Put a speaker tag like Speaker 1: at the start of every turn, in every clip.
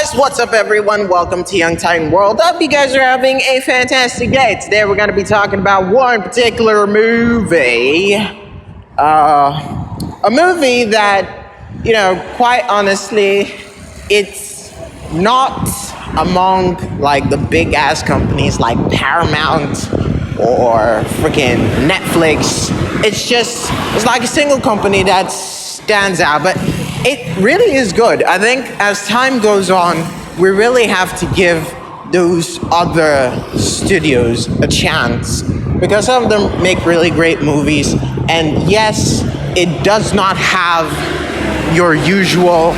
Speaker 1: guys, what's up everyone? Welcome to Young Titan World. Hope you guys are having a fantastic day. Today we're going to be talking about one particular movie. A movie that, quite honestly, it's not among like the big ass companies like Paramount or freaking Netflix. It's like a single company that stands out, but it really is good. I think as time goes on, we really have to give those other studios a chance because some of them make really great movies. And yes, it does not have your usual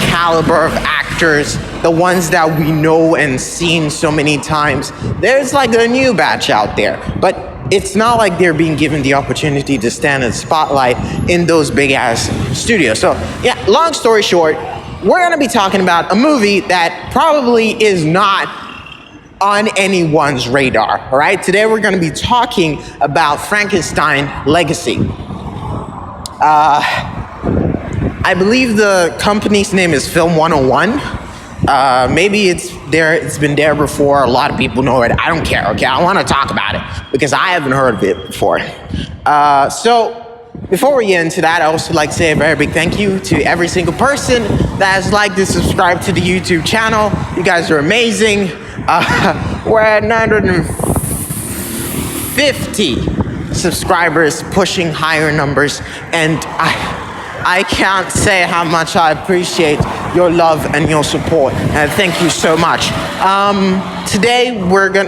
Speaker 1: caliber of actors, the ones that we know and seen so many times. There's like a new batch out there, but it's not like they're being given the opportunity to stand in the spotlight in those big ass studios. So yeah, long story short, we're gonna be talking about a movie that probably is not on anyone's radar, all right? Today we're gonna be talking about Frankenstein Legacy. I believe the company's name is Film 101. Maybe it's been there before. A lot of people know it. I don't care, okay? I want to talk about it because I haven't heard of it before. So before we get into that, I also like to say a very big thank you to every single person that has liked and subscribed to the YouTube channel. You guys are amazing. We're at 950 subscribers, pushing higher numbers, and I can't say how much I appreciate your love and your support. And thank you so much. Today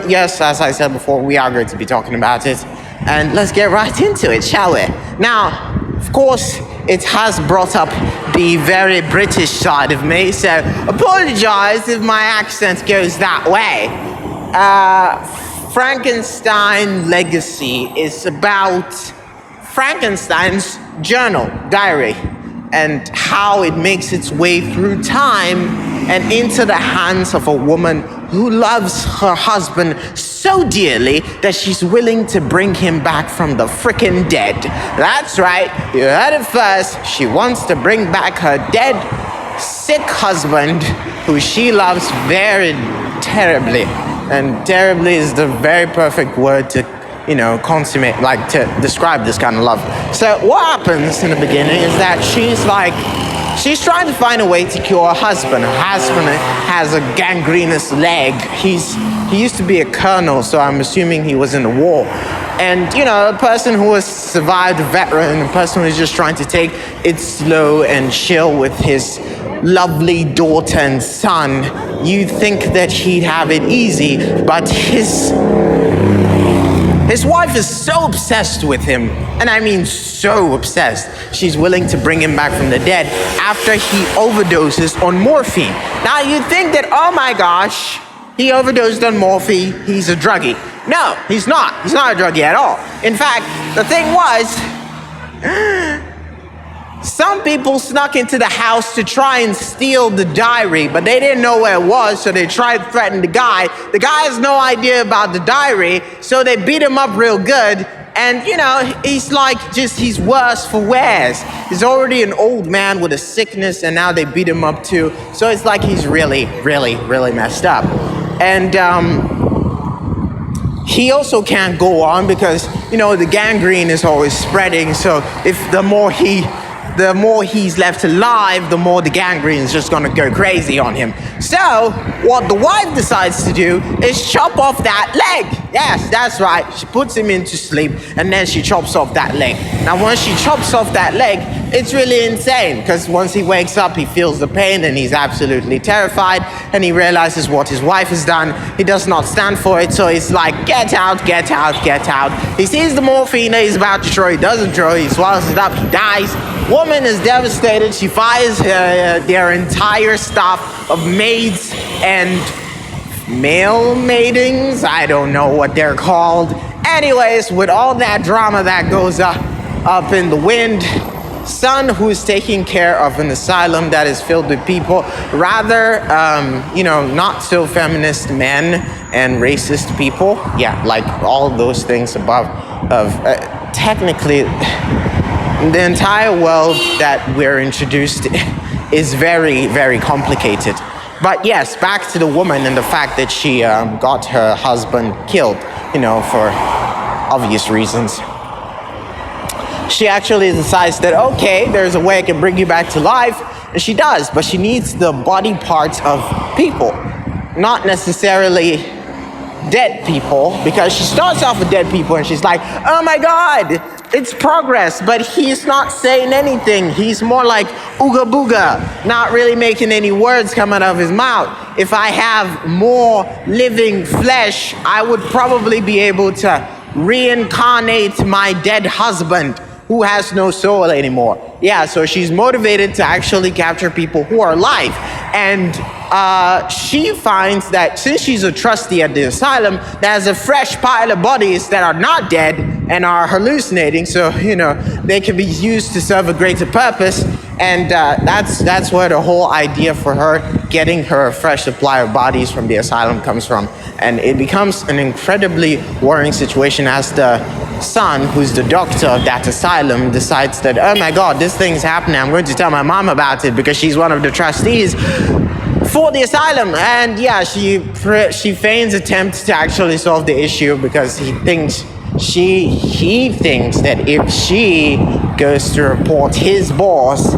Speaker 1: yes, as I said before, we are going to be talking about it. And let's get right into it, shall we? Now, of course, it has brought up the very British side of me, so apologize if my accent goes that way. Frankenstein Legacy is about Frankenstein's diary, and how it makes its way through time and into the hands of a woman who loves her husband so dearly that she's willing to bring him back from the freaking dead. That's right, you heard it first. She wants to bring back her dead, sick husband who she loves very terribly. And terribly is the very perfect word to consummate, like to describe this kind of love. So what happens in the beginning is that she's trying to find a way to cure her husband. Her husband has a gangrenous leg. He used to be a colonel, so I'm assuming he was in the war. And a person who has survived, a veteran, a person who's just trying to take it slow and chill with his lovely daughter and son, you'd think that he'd have it easy, but his wife is so obsessed with him, and I mean so obsessed, she's willing to bring him back from the dead after he overdoses on morphine. Now you'd think that, oh my gosh, he overdosed on morphine, he's a druggie. No, he's not. He's not a druggie at all. In fact, the thing was, some people snuck into the house to try and steal the diary, but they didn't know where it was, so they tried to threaten the guy. The guy has no idea about the diary, so they beat him up real good. And, he's he's worse for wears. He's already an old man with a sickness, and now they beat him up too. So it's like he's really, really, really messed up. And he also can't go on because, the gangrene is always spreading. So if the more he's left alive, the more the gangrene is just gonna go crazy on him. So what the wife decides to do is chop off that leg. Yes, that's right. She puts him into sleep and then she chops off that leg. Now once she chops off that leg, it's really insane because once he wakes up, he feels the pain and he's absolutely terrified, and he realizes what his wife has done. He does not stand for it, so he's like, get out, get out, get out. He sees the morphine that he's about to throw, he doesn't throw, he swallows it up, he dies. Woman is devastated. She fires their entire staff of maids and male maidings. I don't know what they're called. Anyways, with all that drama that goes up in the wind, son who is taking care of an asylum that is filled with people, rather, not so feminist men and racist people. Yeah, like all those things above. Technically, the entire world that we're introduced is very, very complicated. But yes, back to the woman and the fact that she got her husband killed, for obvious reasons. She actually decides that, okay, there's a way I can bring you back to life. And she does, but she needs the body parts of people, not necessarily dead people, because she starts off with dead people and she's like, oh my God, it's progress, but he's not saying anything. He's more like ooga booga, not really making any words come out of his mouth. If I have more living flesh, I would probably be able to reincarnate my dead husband who has no soul anymore. Yeah, so she's motivated to actually capture people who are alive. And she finds that since she's a trustee at the asylum, there's a fresh pile of bodies that are not dead and are hallucinating. So, they can be used to serve a greater purpose. And that's where the whole idea for her getting her fresh supply of bodies from the asylum comes from. And it becomes an incredibly worrying situation as the son, who's the doctor of that asylum, decides that, oh my God, this thing's happening. I'm going to tell my mom about it because she's one of the trustees for the asylum. And yeah, she feigns attempts to actually solve the issue because he thinks that if she goes to report his boss,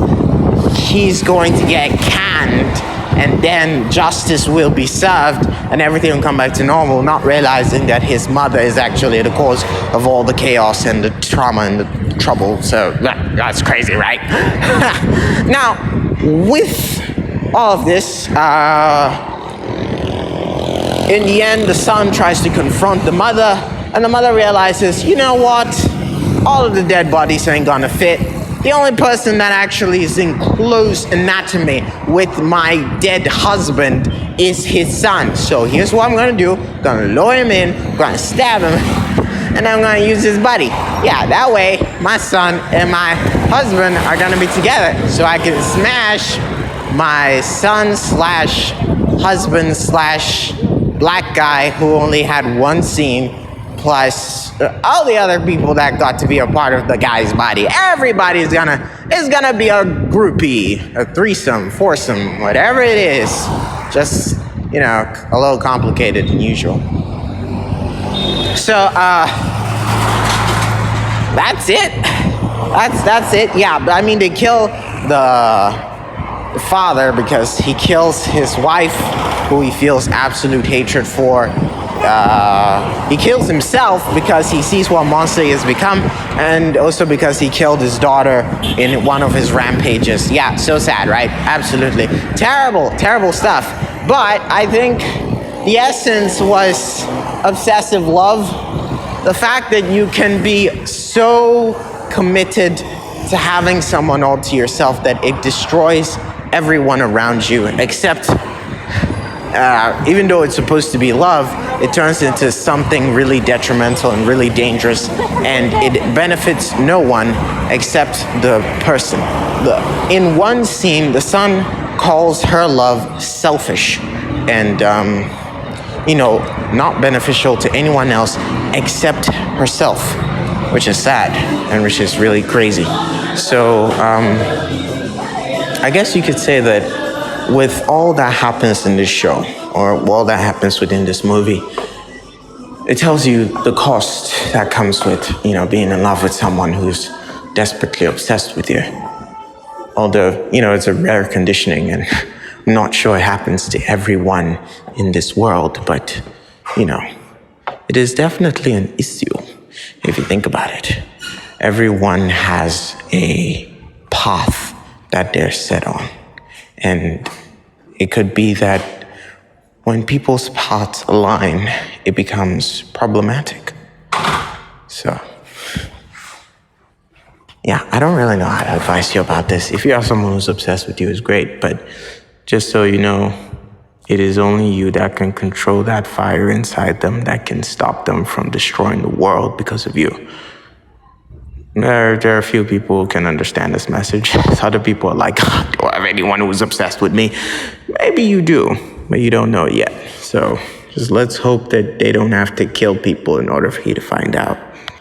Speaker 1: he's going to get canned, and then justice will be served and everything will come back to normal, not realizing that his mother is actually the cause of all the chaos and the trauma and the trouble. So that's crazy, right? Now, with all of this, in the end, the son tries to confront the mother, and the mother realizes, you know what? All of the dead bodies ain't gonna fit. The only person that actually is in close anatomy with my dead husband is his son. So here's what I'm gonna do. I'm gonna lure him in, I'm gonna stab him, and I'm gonna use his buddy. Yeah, that way my son and my husband are gonna be together. So I can smash my son slash husband slash black guy who only had one scene, plus all the other people that got to be a part of the guy's body. Everybody's gonna be a groupie, a threesome, foursome, whatever it is. Just, a little complicated than usual. So, that's it. That's it. Yeah, but I mean, they kill the father because he kills his wife, who he feels absolute hatred for. He kills himself because he sees what monster he has become, and also because he killed his daughter in one of his rampages. Yeah, so sad, right? Absolutely. Terrible, terrible stuff. But I think the essence was obsessive love. The fact that you can be so committed to having someone all to yourself that it destroys everyone around you, except even though it's supposed to be love, it turns into something really detrimental and really dangerous, and it benefits no one except the person. In one scene, the son calls her love selfish and, not beneficial to anyone else except herself, which is sad and which is really crazy. So, I guess you could say that with all that happens in this show, or all that happens within this movie, it tells you the cost that comes with, being in love with someone who's desperately obsessed with you. Although, it's a rare conditioning, and I'm not sure it happens to everyone in this world, but, it is definitely an issue if you think about it. Everyone has a path that they're set on. And it could be that when people's paths align, it becomes problematic. So, yeah, I don't really know how to advise you about this. If you have someone who's obsessed with you, it's great. But just so you know, it is only you that can control that fire inside them that can stop them from destroying the world because of you. There are a few people who can understand this message. Other people are like, I don't have anyone who's obsessed with me. Maybe you do, but you don't know it yet. So just let's hope that they don't have to kill people in order for you to find out.